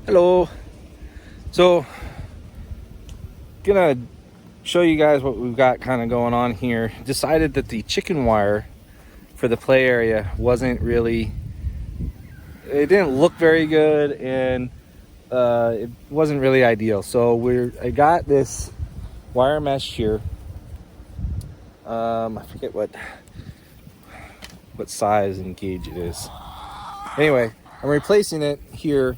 Hello. So, gonna show you guys what we've got kind of going on here. Decided that the chicken wire for the play area wasn't really, it didn't look very good, and it wasn't really ideal. So I got this wire mesh here. I forget what size and gauge it is. Anyway, I'm replacing it here,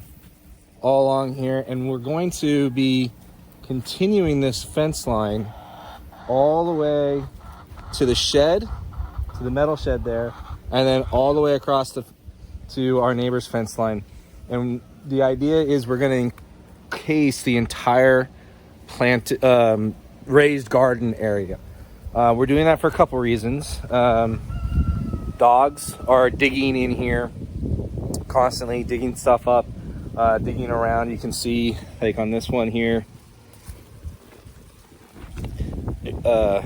all along here, and we're going to be continuing this fence line all the way to the shed, to the metal shed there, and then all the way across to our neighbor's fence line. And the idea is we're going to encase the entire raised garden area. We're doing that for a couple reasons. Dogs are digging in here constantly, digging stuff up, digging around. You can see, like on this one here, yeah,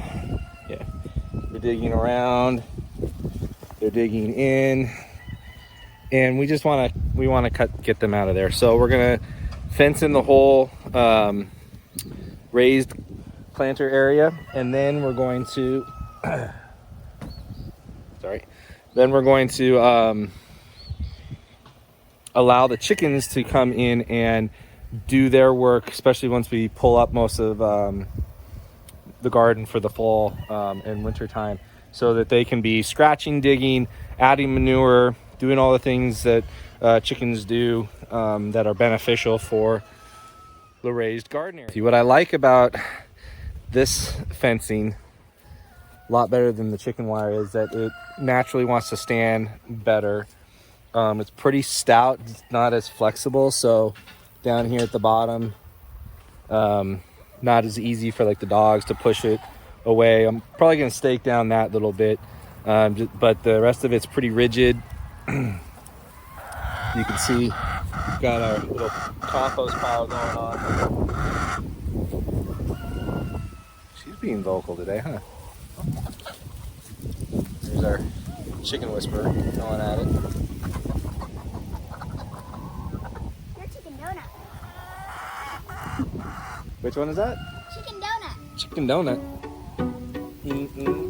they're digging around, they're digging in, and we want to get them out of there. So we're gonna fence in the whole raised planter area, and then we're going to allow the chickens to come in and do their work, especially once we pull up most of the garden for the fall and winter time, so that they can be scratching, digging, adding manure, doing all the things that chickens do that are beneficial for the raised garden area. What I like about this fencing, a lot better than the chicken wire, is that it naturally wants to stand better. It's pretty stout, it's not as flexible, so down here at the bottom, not as easy for like the dogs to push it away. I'm probably going to stake down that little bit, but the rest of it's pretty rigid. You can see we've got our little compost pile going on. She's being vocal today, huh? There's our chicken whisperer going at it. Your chicken donut. Which one is that? Chicken donut. Chicken donut. Chicken donut.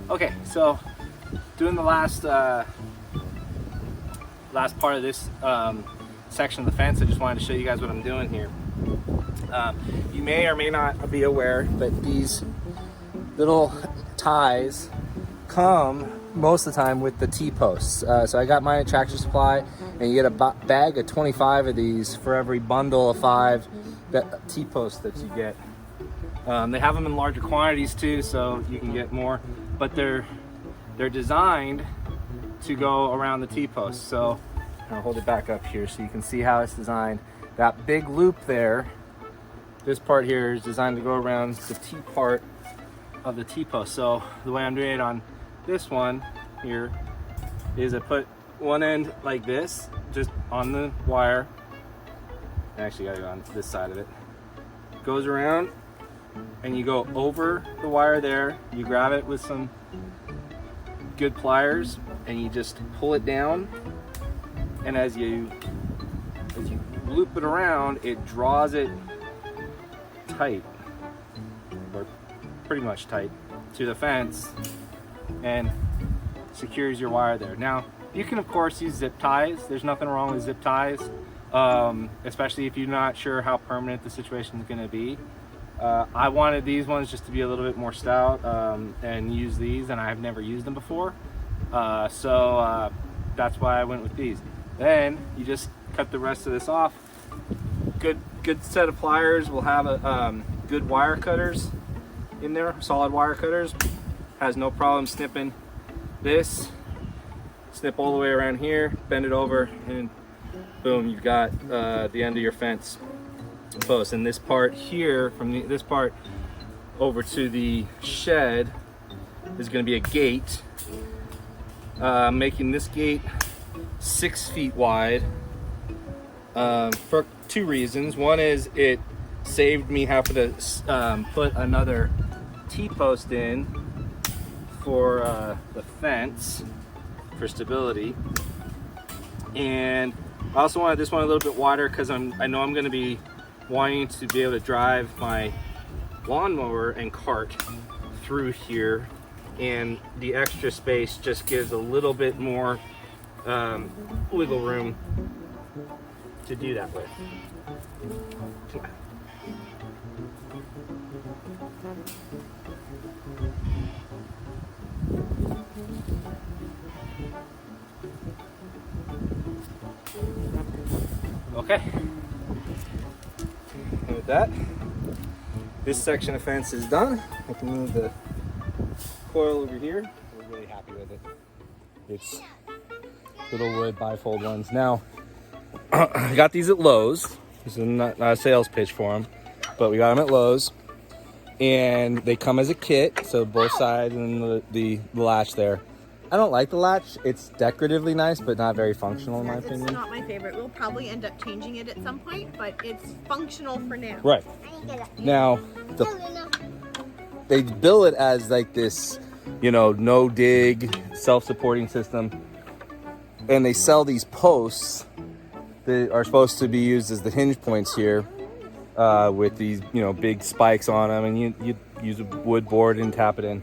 Okay, so doing the last part of this section of the fence, I just wanted to show you guys what I'm doing here. You may or may not be aware, but these little ties come most of the time with the T-posts. So I got mine at Tractor Supply, and you get a bag of 25 of these for every bundle of 5 T-posts that you get. They have them in larger quantities too, so you can get more, but they're designed to go around the T-post. So I'll hold it back up here so you can see how it's designed. That big loop there, this part here, is designed to go around the T part of the T-post. So the way I'm doing it on this one here is I put one end like this, just on the wire. I actually gotta go on this side of it. Goes around, and you go over the wire there, you grab it with some good pliers, and you just pull it down, and as you loop it around, it draws it tight, or pretty much tight, to the fence and secures your wire there. Now, you can of course use zip ties. There's nothing wrong with zip ties, especially if you're not sure how permanent the situation is going to be. I wanted these ones just to be a little bit more stout and use these, and I've never used them before. So that's why I went with these. Then you just cut the rest of this off. Good set of pliers. We'll have a good wire cutters in there, solid wire cutters. Has no problem snipping this. Snip all the way around here, bend it over, and boom, you've got the end of your fence post. And this part here, from this part over to the shed, is going to be a gate, making this gate 6 feet wide for 2 reasons. One is it saved me having to put another T-post in for the fence for stability, and I also wanted this one a little bit wider because I know I'm going to be wanting to be able to drive my lawnmower and cart through here, and the extra space just gives a little bit more wiggle room to do that with. Okay, and with that, this section of fence is done. I can move the coil over here. We're really happy with it. It's little wood bifold ones. Now, I got these at Lowe's. This is not a sales pitch for them, but we got them at Lowe's, and they come as a kit, so both sides and the latch there. I don't like the latch. It's decoratively nice, but not very functional in my opinion. It's not my favorite. We'll probably end up changing it at some point, but it's functional for now. Right. Now, they bill it as like this, no dig, self-supporting system. And they sell these posts that are supposed to be used as the hinge points here, with these, big spikes on them, and you use a wood board and tap it in.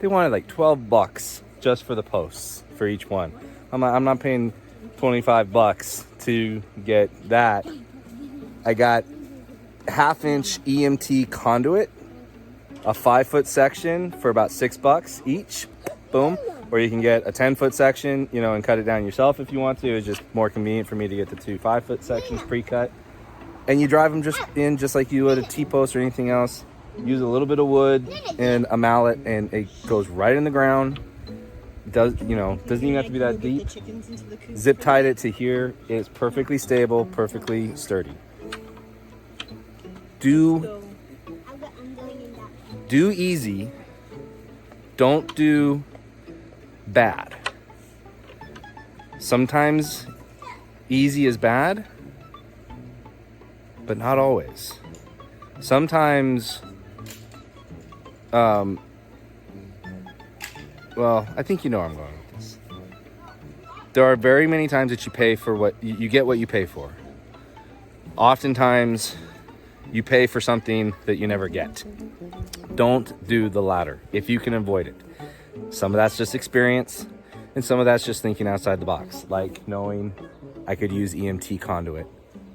They wanted like $12 just for the posts for each one. I'm not paying $25 to get that. I got 1/2-inch EMT conduit, a 5-foot section for about $6 each. Boom. Or you can get a 10-foot section, and cut it down yourself if you want to. It's just more convenient for me to get the 2 5-foot sections pre-cut. And you drive them just like you would a T-post or anything else. Use a little bit of wood and a mallet, and it goes right in the ground. Doesn't even have to be that deep. Zip tied it to here. It's perfectly stable, perfectly sturdy. Do easy. Don't do bad. Sometimes easy is bad, but not always. Sometimes, well, I think you know where I'm going with this. There are very many times that you pay for what you get what you pay for. Oftentimes, you pay for something that you never get. Don't do the latter if you can avoid it. Some of that's just experience, and some of that's just thinking outside the box, like knowing I could use EMT conduit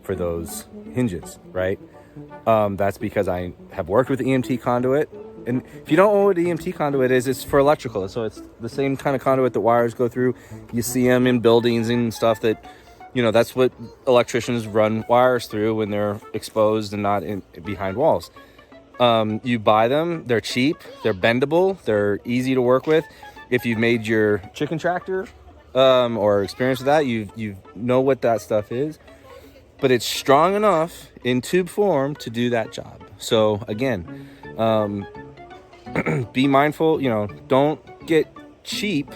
for those hinges, right? That's because I have worked with EMT conduit. And if you don't know what EMT conduit is, it's for electrical. So it's the same kind of conduit that wires go through. You see them in buildings and stuff that, that's what electricians run wires through when they're exposed and not behind walls. You buy them, they're cheap, they're bendable, they're easy to work with. If you've made your chicken tractor or experienced with that, you know what that stuff is. But it's strong enough in tube form to do that job. So again, be mindful, don't get cheap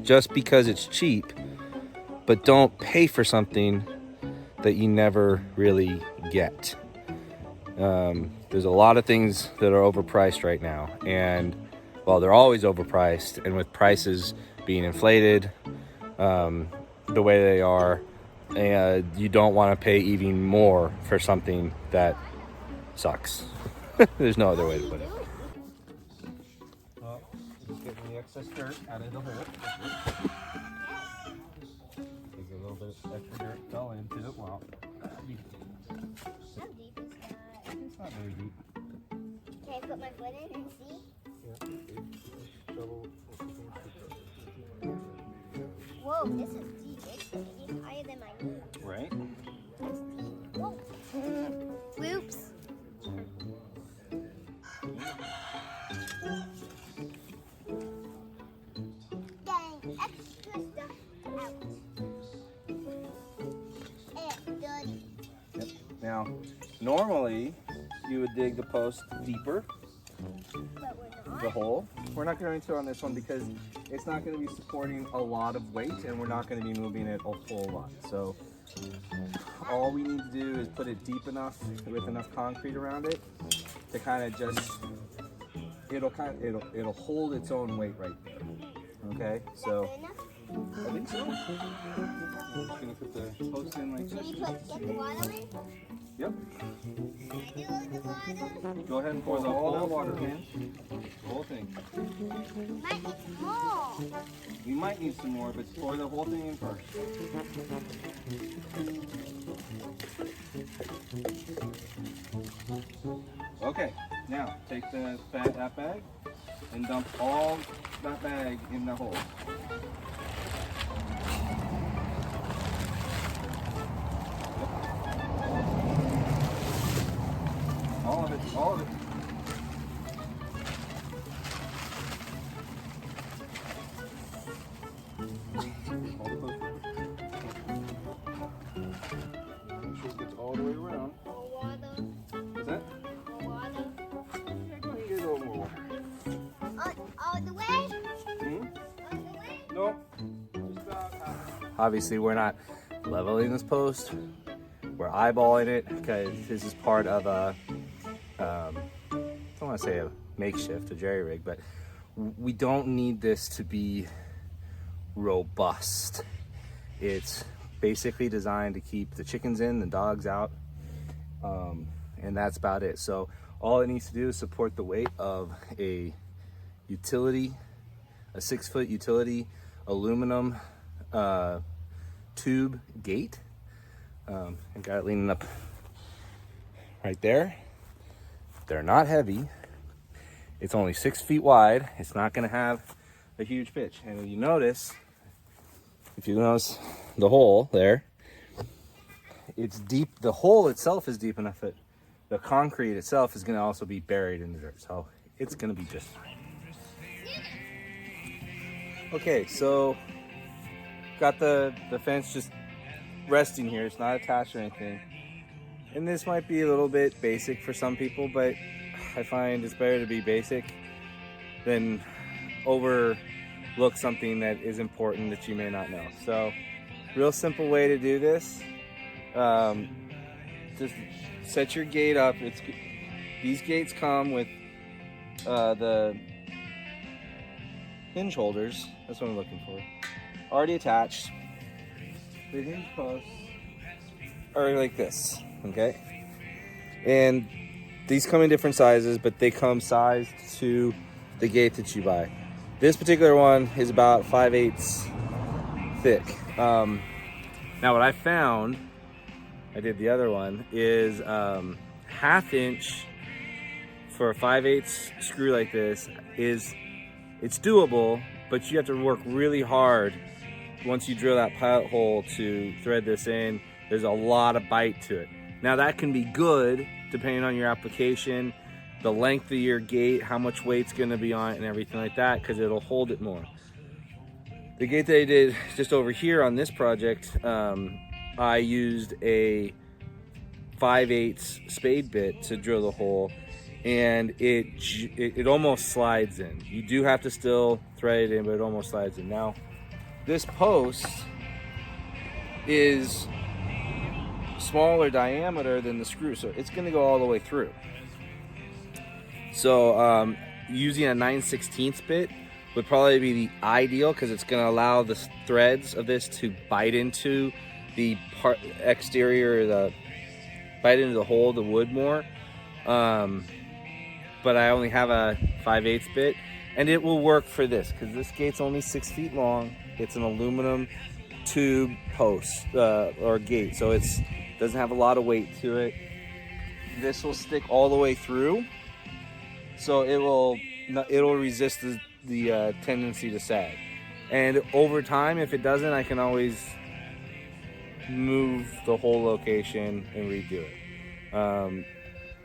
just because it's cheap, but don't pay for something that you never really get. There's a lot of things that are overpriced right now, and well, they're always overpriced, and with prices being inflated the way they are, you don't want to pay even more for something that sucks. There's no other way to put it. Well, just getting the excess dirt out of the hole. There's a little bit of extra dirt fell into it. Well, Not very deep. Can I put my foot in and see? Whoa, this is deep. It's getting higher than my knee. Right? It's deep. Whoa. Whoops. Getting extra stuff out. And dirty. Yep. Now, normally you would dig the post deeper, But we're not. the hole. We're not going to on this one because it's not going to be supporting a lot of weight and we're not going to be moving it a whole lot. So all we need to do is put it deep enough with enough concrete around it to kind of just, it'll hold its own weight right there. Okay, so Good enough? I think so. I'm just gonna put the post in like Can this. you get the water in? Yep. Can I do the water? Go ahead and pour all the water in. The whole thing. Might need more. You might need some more, but pour the whole thing in first. Okay, now take that bag and dump all that bag in the hole. All of it, all of it. Hold it close. Make sure it gets all the way around. More water. Is that? More water. You're going to get a little more water. All the way? Hmm? All the way? Nope. Just about half. Obviously, we're not leveling this post. We're eyeballing it because this is part of a, I don't want to say a makeshift, a jerry rig, but we don't need this to be robust. It's basically designed to keep the chickens in, the dogs out, and that's about it. So all it needs to do is support the weight of a utility, a 6-foot utility aluminum tube gate. And got it leaning up right there. They're not heavy. It's only 6 feet wide. It's not going to have a huge pitch. And if you notice the hole there, it's deep. The hole itself is deep enough that the concrete itself is going to also be buried in the dirt. So it's going to be just fine. Okay, so got the fence just resting here. It's not attached or anything. And this might be a little bit basic for some people, but I find it's better to be basic than overlook something that is important that you may not know. So, real simple way to do this. Just set your gate up. These gates come with the hinge holders. That's what I'm looking for. Already attached. The hinge posts are like this, okay? And these come in different sizes, but they come sized to the gate that you buy. This particular one is about 5/8 thick. Now what I found, I did the other one, is 1/2 inch for a 5/8 screw like this it's doable, but you have to work really hard once you drill that pilot hole to thread this in. There's a lot of bite to it. Now that can be good depending on your application, the length of your gate, how much weight's gonna be on it and everything like that, because it'll hold it more. The gate that I did just over here on this project, I used a 5/8 spade bit to drill the hole, and it almost slides in. You do have to still thread it in, but it almost slides in. Now, this post is smaller diameter than the screw, so it's going to go all the way through. So using a 9/16 bit would probably be the ideal, because it's going to allow the threads of this to bite into the exterior, bite into the hole, the wood more. But I only have a 5/8 bit, and it will work for this because this gate's only 6 feet long. It's an aluminum tube post or gate, so it doesn't have a lot of weight to it. this will stick all the way through, so it'll resist the tendency to sag. And over time, if it doesn't, I can always move the whole location and redo it.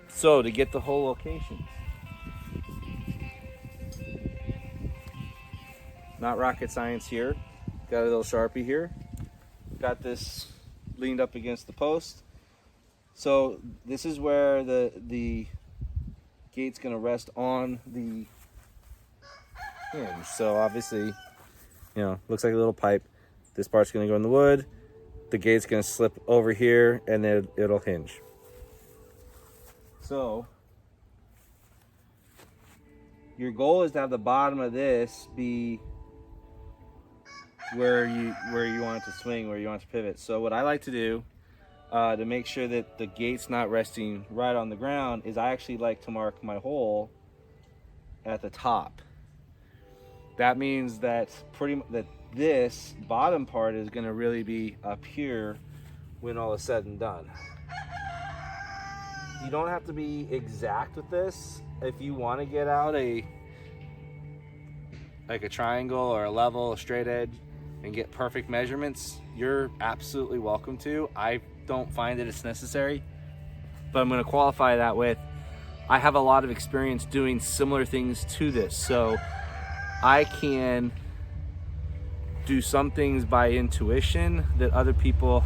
So to get the whole location, not rocket science here. Got a little Sharpie here. Got this leaned up against the post. So this is where the gate's gonna rest on the hinge. So obviously, looks like a little pipe. This part's gonna go in the wood. The gate's gonna slip over here and then it'll hinge. So your goal is to have the bottom of this be where you want it to swing, where you want it to pivot. So what I like to do to make sure that the gate's not resting right on the ground is I actually like to mark my hole at the top. That means that this bottom part is going to really be up here when all is said and done. You don't have to be exact with this. If you want to get out like a triangle or a level, a straight edge, and get perfect measurements, you're absolutely welcome to. I don't find that it's necessary, but I'm going to qualify that with I have a lot of experience doing similar things to this, so I can do some things by intuition that other people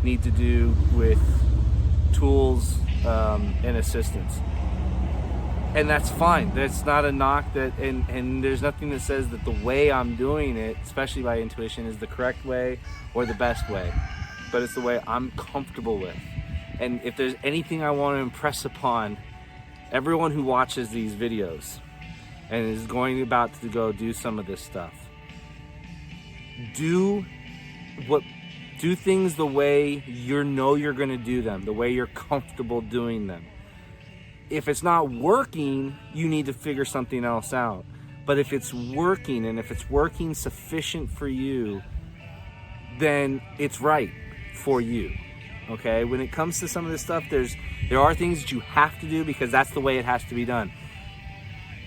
need to do with tools and assistance. And that's fine. That's not a knock, and there's nothing that says that the way I'm doing it, especially by intuition, is the correct way or the best way. But it's the way I'm comfortable with. And if there's anything I want to impress upon everyone who watches these videos and is about to go do some of this stuff, do things the way you're going to do them, the way you're comfortable doing them. If it's not working, you need to figure something else out. But if it's working, and if it's working sufficient for you, then it's right for you. Okay? When it comes to some of this stuff, there are things that you have to do because that's the way it has to be done.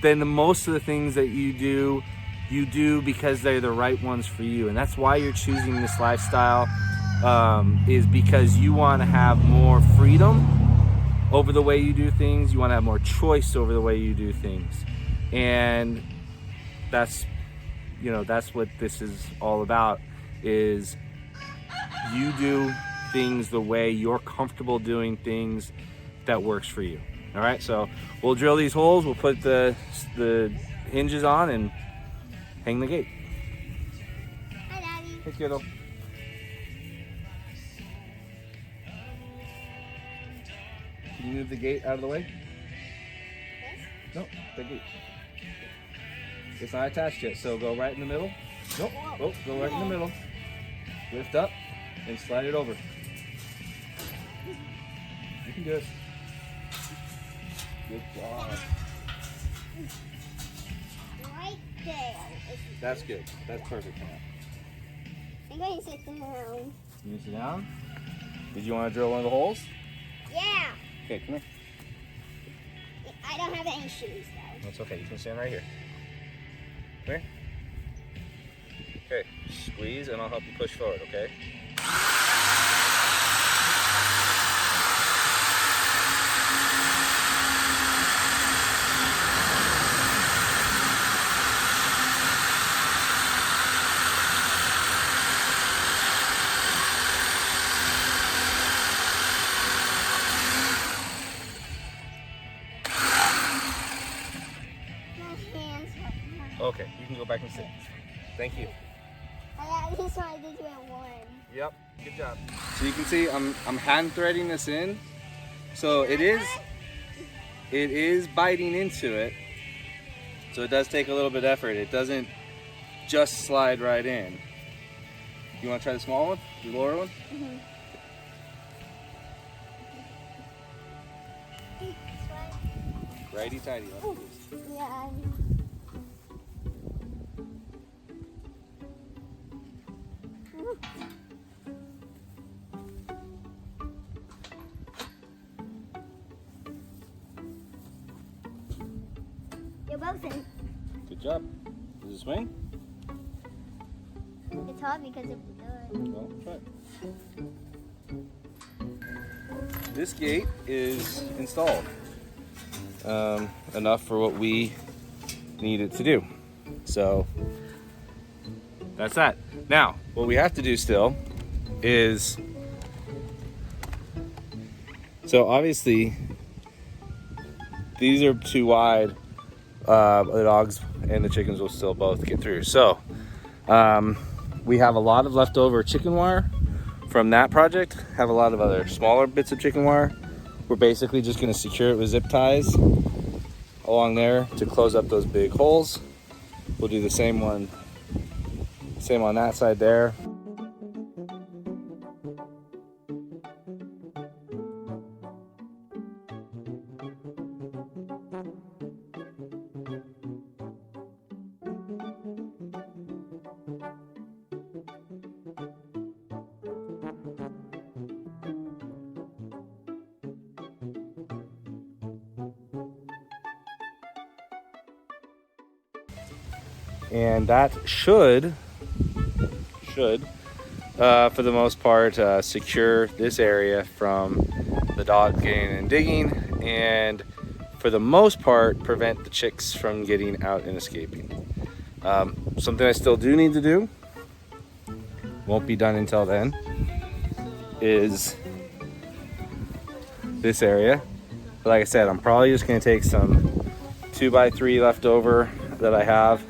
Then most of the things that you do because they're the right ones for you. And that's why you're choosing this lifestyle, is because you want to have more freedom over the way you do things. You want to have more choice over the way you do things. And that's what this is all about, is you do things the way you're comfortable doing things that works for you. All right, so we'll drill these holes, we'll put the hinges on and hang the gate. Hi, Daddy. Hey, kiddo. Can you move the gate out of the way? Yes? No, the gate. It's not attached yet, so go right in the middle. Nope. Oh, go right in the middle. Lift up and slide it over. You can do it. Good job. Right there. That's good. That's perfect now. I'm going to sit down. You sit down. Did you want to drill one of the holes? Yeah. Okay, come here. I don't have any shoes though. That's okay. You can stand right here. Come here. Okay. Squeeze, and I'll help you push forward. Okay. My hands hurt. Okay. You can go back and sit. Thank you. I just wanted to do it one. Yep, good job. So you can see I'm hand threading this in. So it is biting into it. So it does take a little bit of effort. It doesn't just slide right in. You want to try the small one? The lower one? Mm-hmm. Righty tighty. Yeah. both in. Good job. Does it swing? It's hard because of the door. Well, try it. This gate is installed. Enough for what we need it to do. So that's that. Now, what we have to do still is, so obviously these are too wide. The dogs and the chickens will still both get through. So we have a lot of leftover chicken wire from that project. Have a lot of other smaller bits of chicken wire. We're basically just going to secure it with zip ties along there to close up those big holes. We'll do the same on that side there. And that should for the most part secure this area from the dogs getting in and digging, and for the most part prevent the chicks from getting out and escaping. Something I still do need to do, won't be done until then, is this area. But like I said, I'm probably just going to take some 2x3 left over that I have,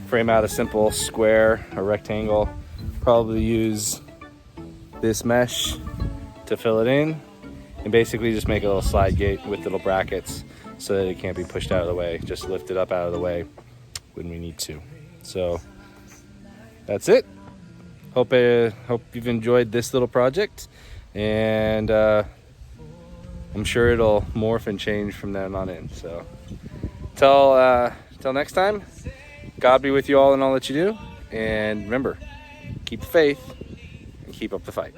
frame out a simple square, a rectangle, probably use this mesh to fill it in, and basically just make a little slide gate with little brackets so that it can't be pushed out of the way, just lift it up out of the way when we need to. So that's it. Hope you've enjoyed this little project, and I'm sure it'll morph and change from then on in. So till next time, God be with you all in all that you do, and remember, keep the faith and keep up the fight.